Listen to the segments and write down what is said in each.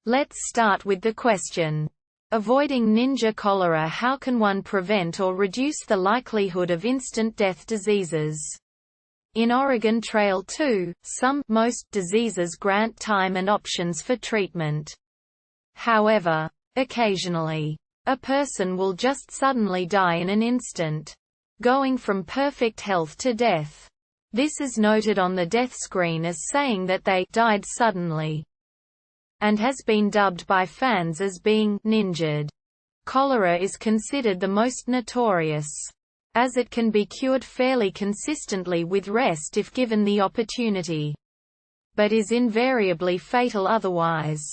Let's start with the question. Avoiding Ninja Cholera. How can one prevent or reduce the likelihood of instant death diseases? In Oregon Trail 2, most diseases grant time and options for treatment. However, occasionally, a person will just suddenly die in an instant, going from perfect health to death. This is noted on the death screen as saying that they died suddenly, and has been dubbed by fans as being ninja'd. Cholera is considered the most notorious, as it can be cured fairly consistently with rest if given the opportunity, but is invariably fatal otherwise.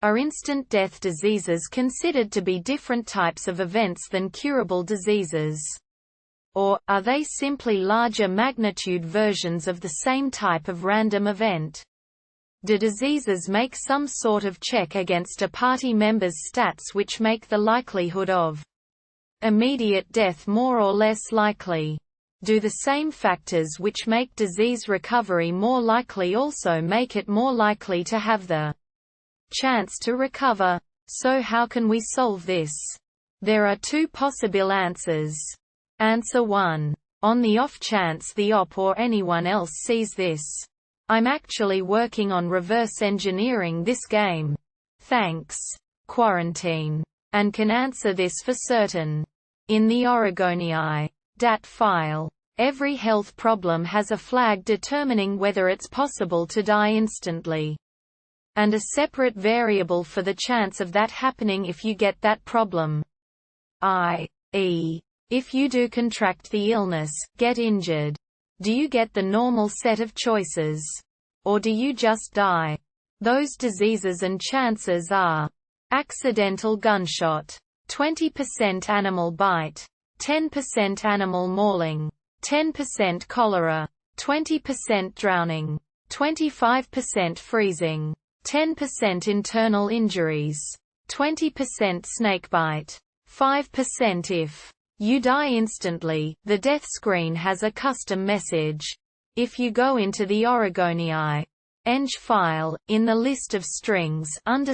Are instant death diseases considered to be different types of events than curable diseases? Or, are they simply larger magnitude versions of the same type of random event? Do diseases make some sort of check against a party member's stats which make the likelihood of immediate death more or less likely? Do the same factors which make disease recovery more likely also make it more likely to have the chance to recover? So how can we solve this? There are two possible answers. Answer 1. On the off chance the op or anyone else sees this, I'm actually working on reverse engineering this game. Thanks. Quarantine. And can answer this for certain. In the Oregoniai.dat file, every health problem has a flag determining whether it's possible to die instantly, and a separate variable for the chance of that happening if you get that problem. i.e., if you do contract the illness, get injured, do you get the normal set of choices? Or do you just die? Those diseases and chances are: accidental gunshot, 20% animal bite, 10% animal mauling, 10% cholera, 20% drowning, 25% freezing, 10% internal injuries, 20% snakebite, 5% if you die instantly. The death screen has a custom message. If you go into the Oregoniai.eng file, in the list of strings _____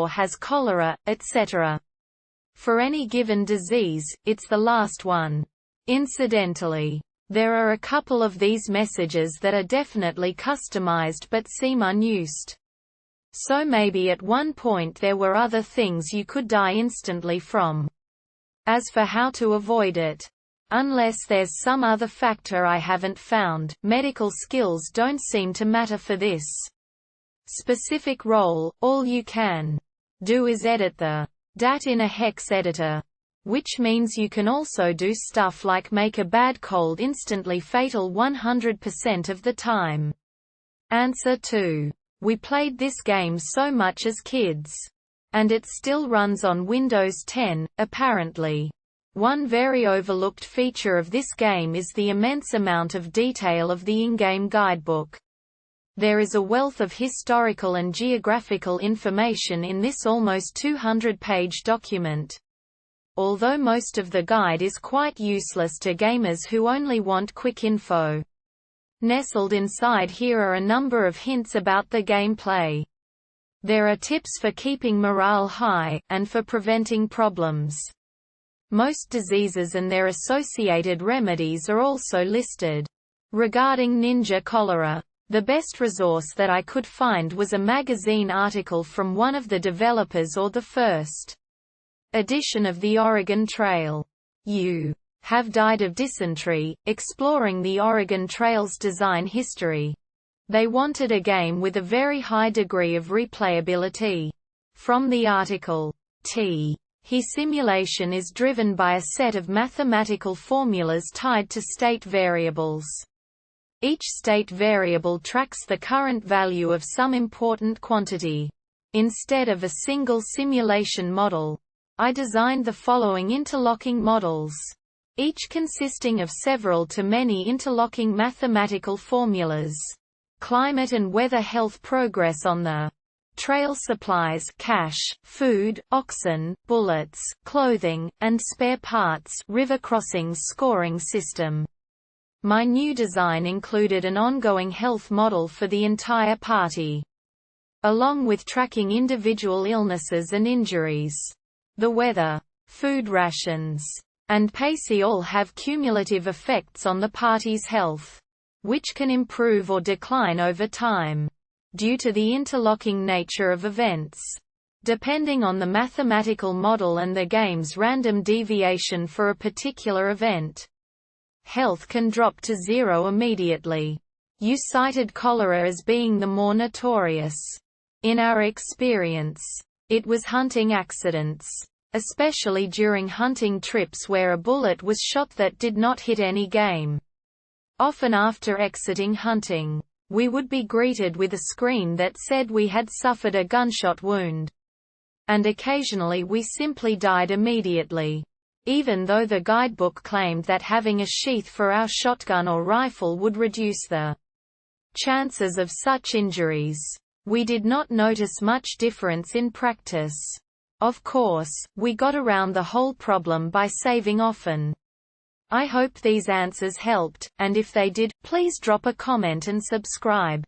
has cholera, etc. For any given disease, it's the last one. Incidentally, there are a couple of these messages that are definitely customized but seem unused. So maybe at one point there were other things you could die instantly from. As for how to avoid it, unless there's some other factor I haven't found, medical skills don't seem to matter for this specific role. All you can do is edit the DAT in a hex editor, which means you can also do stuff like make a bad cold instantly fatal 100% of the time. Answer 2. We played this game so much as kids. And it still runs on Windows 10, apparently. One very overlooked feature of this game is the immense amount of detail of the in-game guidebook. There is a wealth of historical and geographical information in this almost 200-page document. Although most of the guide is quite useless to gamers who only want quick info. Nestled inside here are a number of hints about the gameplay. There are tips for keeping morale high, and for preventing problems. Most diseases and their associated remedies are also listed. Regarding Ninja Cholera, the best resource that I could find was a magazine article from one of the developers or the first edition of the Oregon Trail. You have died of dysentery, exploring the Oregon Trail's design history. They wanted a game with a very high degree of replayability. From the article, He simulation is driven by a set of mathematical formulas tied to state variables. Each state variable tracks the current value of some important quantity. Instead of a single simulation model, I designed the following interlocking models, each consisting of several to many interlocking mathematical formulas. Climate and weather, health, progress on the trail, supplies, cash, food, oxen, bullets, clothing, and spare parts, river crossings, scoring system. My new design included an ongoing health model for the entire party. along with tracking individual illnesses and injuries. The weather, food rations, and pacey all have cumulative effects on the party's health, which can improve or decline over time, due to the interlocking nature of events. Depending on the mathematical model and the game's random deviation for a particular event, health can drop to zero immediately. You cited cholera as being the more notorious. In our experience, it was hunting accidents, especially during hunting trips where a bullet was shot that did not hit any game. Often after exiting hunting, we would be greeted with a screen that said we had suffered a gunshot wound. And occasionally we simply died immediately. Even though the guidebook claimed that having a sheath for our shotgun or rifle would reduce the chances of such injuries, we did not notice much difference in practice. Of course, we got around the whole problem by saving often. I hope these answers helped, and if they did, please drop a comment and subscribe.